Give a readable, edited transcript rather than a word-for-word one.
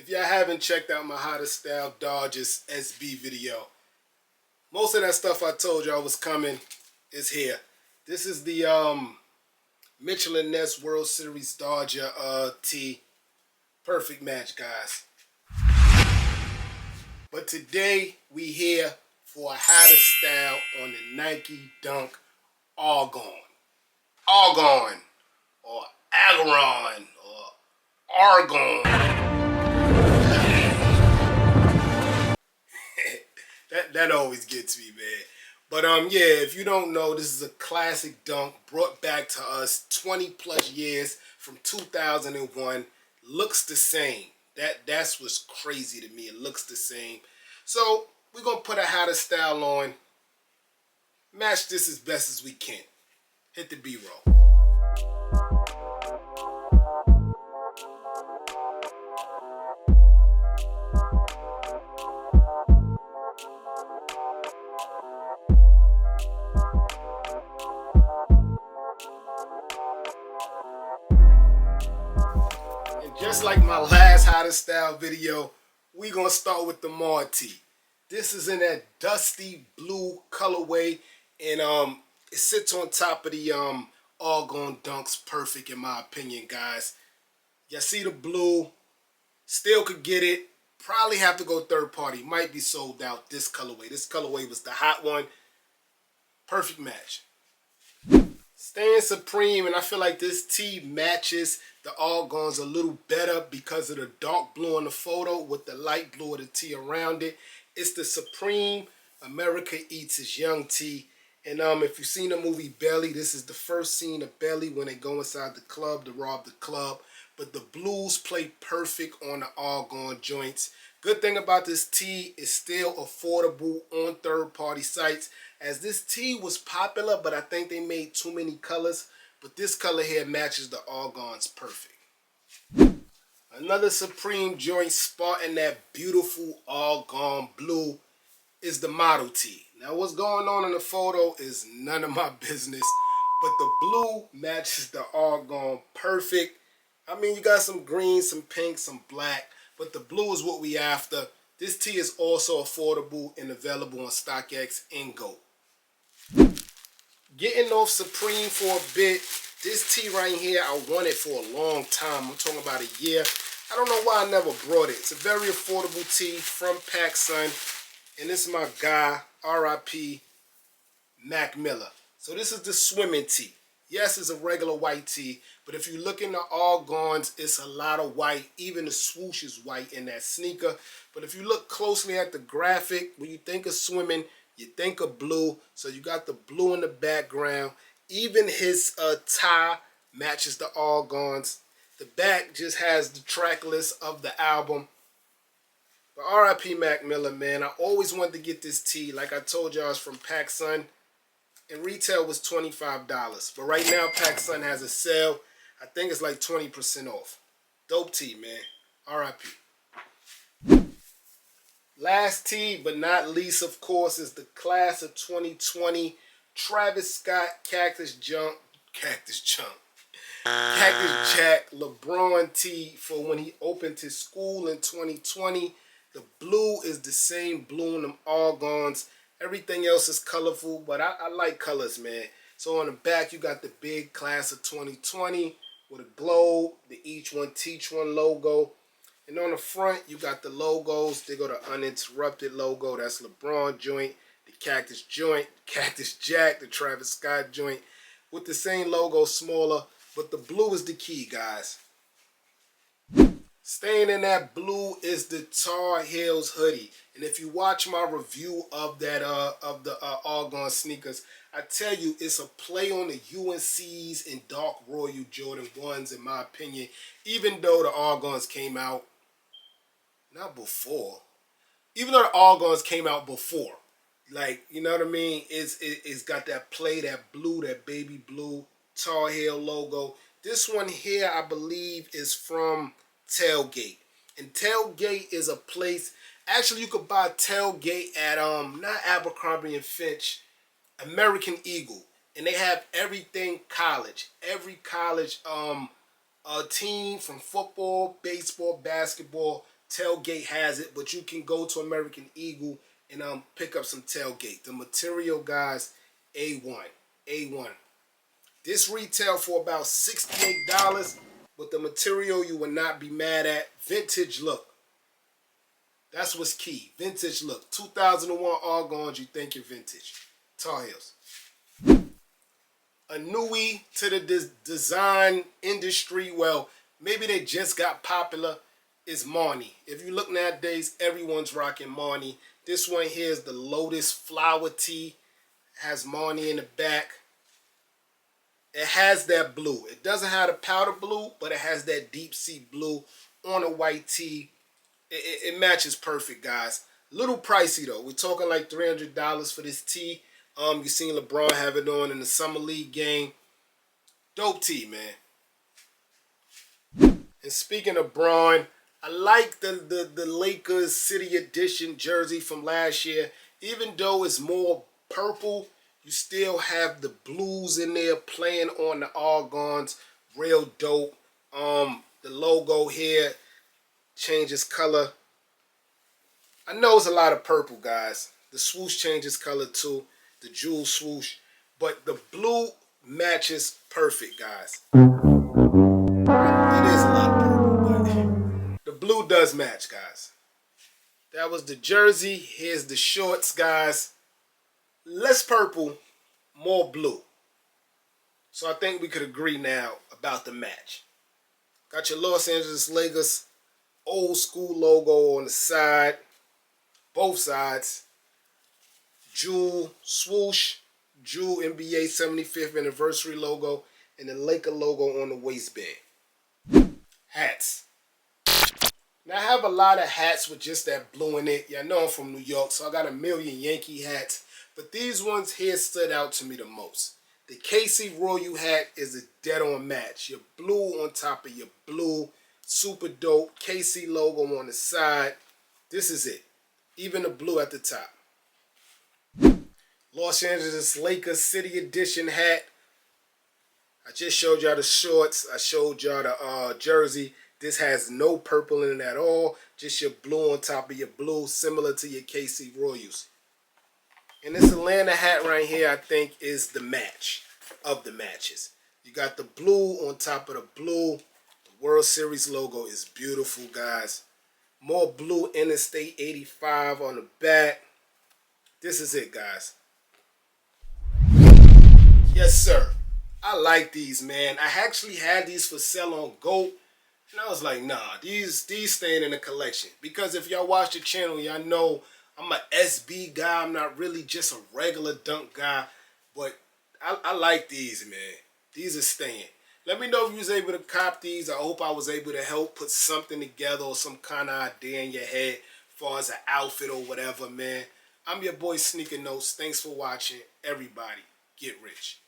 If y'all haven't checked out my How to Style Dodgers SB video, most of that stuff I told y'all was coming is here. This is the Mitchell & Ness World Series Dodger tee. Perfect match, guys. But today we here for a How to Style on the Nike Dunk Argon. Argon or Argon or Argon. That always gets me, man. But yeah, if you don't know, this is a classic dunk brought back to us 20 plus years from 2001. Looks the same. That's what's crazy to me. It looks the same. So we're gonna put a How to Style on. Match this as best as we can. Hit the B-roll. Just like my last How to Style video, we gonna start with the Marty. This is in that dusty blue colorway, and it sits on top of the Argon Dunks. Perfect in my opinion, guys. Y'all see the blue? Still could get it. Probably have to go third party. Might be sold out. This colorway. This colorway was the hot one. Perfect match. Staying supreme, and I feel like this tee matches the Argons a little better because of the dark blue on the photo with the light blue of the tee around it. It's the Supreme America Eats Its Young tee. And if you've seen the movie Belly, this is the first scene of Belly when they go inside the club to rob the club. But the blues play perfect on the Argon joints. Good thing about this tee is still affordable on third-party sites, as this tee was popular, but I think they made too many colors. But this color here matches the Argons perfect. Another Supreme joint spotting that beautiful Argon blue is the model tee. Now what's going on in the photo is none of my business, but the blue matches the Argon perfect. I mean, you got some green, some pink, some black, but the blue is what we after. This tee is also affordable and available on StockX and Go. Getting off Supreme for a bit, this tee right here, I wanted for a long time. I'm talking about a year. I don't know why I never brought it. It's a very affordable tee from PacSun, and this is my guy, RIP Mac Miller. So this is the swimming tee. Yes, it's a regular white tee, but if you look in the Argons, it's a lot of white. Even the swoosh is white in that sneaker. But if you look closely at the graphic, when you think of swimming, you think of blue. So you got the blue in the background. Even his tie matches the Argons. The back just has the track list of the album. But RIP Mac Miller, man. I always wanted to get this tee. Like I told y'all, it's from PacSun. And retail was $25. But right now, PacSun has a sale. I think it's like 20% off. Dope tee, man. RIP. Last tee, but not least, of course, is the class of 2020 Travis Scott Cactus Jack LeBron tee for when he opened his school in 2020. The blue is the same blue in them Argons. Everything else is colorful, but I like colors, man. So on the back, you got the big class of 2020 with a globe, the Each One Teach One logo. And on the front, you got the logos. They go to Uninterrupted logo. That's LeBron joint, the Cactus joint, Cactus Jack, the Travis Scott joint, with the same logo, smaller. But the blue is the key, guys. Staying in that blue is the Tar Heels hoodie. And if you watch my review of that the Argon sneakers, I tell you, it's a play on the UNCs and Dark Royal Jordan 1s, in my opinion. Even though the Argons came out, not before. Even though the Argons came out before. Like, you know what I mean? It's got that play, that blue, that baby blue Tar Heel logo. This one here, I believe, is from Tailgate. And Tailgate is a place, actually you could buy Tailgate at not Abercrombie and Fitch, American Eagle. And they have everything college. Every college team, from football, baseball, basketball, Tailgate has it, but you can go to American Eagle and pick up some Tailgate. The material, guys, A1. A1. This retail for about $68, but the material you will not be mad at. Vintage look. That's what's key. Vintage look. 2001 Argons, you think you're vintage. Tar Heels. A newie to the design industry. Well, maybe they just got popular. Is Marnie. If you look nowadays, everyone's rocking Marnie. This one here is the Lotus Flower Tee. Has Marnie in the back. It has that blue. It doesn't have the powder blue, but it has that deep sea blue on a white tee. It matches perfect, guys. Little pricey though. We're talking like $300 for this tee. You seen LeBron have it on in the Summer League game. Dope tee, man. And speaking of Braun, I like the Lakers City Edition jersey from last year. Even though it's more purple, you still have the blues in there playing on the Argons. Real dope. The logo here changes color. I know it's a lot of purple, guys. The swoosh changes color too. The jewel swoosh. But the blue matches perfect, guys. It is a lot of purple, but the blue does match, guys. That was the jersey. Here's the shorts, guys. Less purple, more blue. So I think we could agree now about the match. Got your Los Angeles Lakers old school logo on the side. Both sides. Jewel swoosh. Jewel NBA 75th anniversary logo. And the Laker logo on the waistband. Hats. Now I have a lot of hats with just that blue in it. Yeah, I know I'm from New York, so I got a million Yankee hats. But these ones here stood out to me the most. The KC Royal hat is a dead-on match. Your blue on top of your blue. Super dope. KC logo on the side. This is it. Even the blue at the top. Los Angeles Lakers City Edition hat. I just showed y'all the shorts. I showed y'all the jersey. This has no purple in it at all. Just your blue on top of your blue, similar to your KC Royals. And this Atlanta hat right here, I think, is the match of the matches. You got the blue on top of the blue. The World Series logo is beautiful, guys. More blue Interstate 85 on the back. This is it, guys. Yes, sir. I like these, man. I actually had these for sale on GOAT. And I was like, nah, these staying in the collection. Because if y'all watch the channel, y'all know I'm a SB guy. I'm not really just a regular dunk guy. But I like these, man. These are staying. Let me know if you was able to cop these. I hope I was able to help put something together or some kind of idea in your head as far as an outfit or whatever, man. I'm your boy Sneaker Notes. Thanks for watching. Everybody, get rich.